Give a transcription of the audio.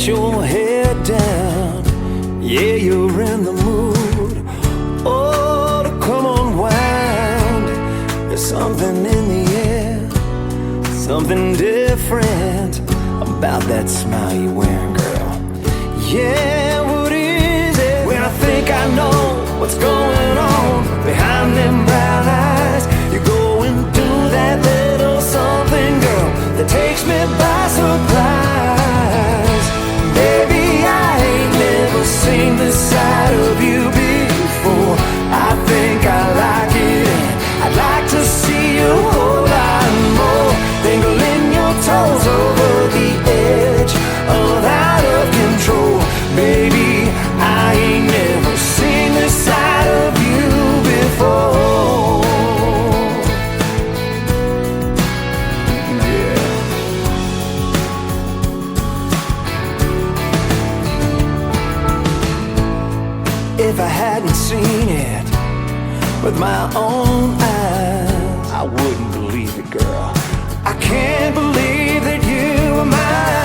your head down. Yeah, you're in the mood. Oh, to come unwind. There's something in the air, something different about that smile you're wearing, girl. Yeah, what is it? When I think I know what's going on behind them brown eyes, you're going through that little something, girl, that takes me by surprise. Baby, I ain't never seen this side of you before. I think I like it, and I'd like to see you a whole lot more. Dangling your toes over the edge of out of control. Baby, I ain't never seen this side of you before. Yeah. If I hadn't seen it with my own eyes, I wouldn't believe it, girl. I can't believe that you were mine.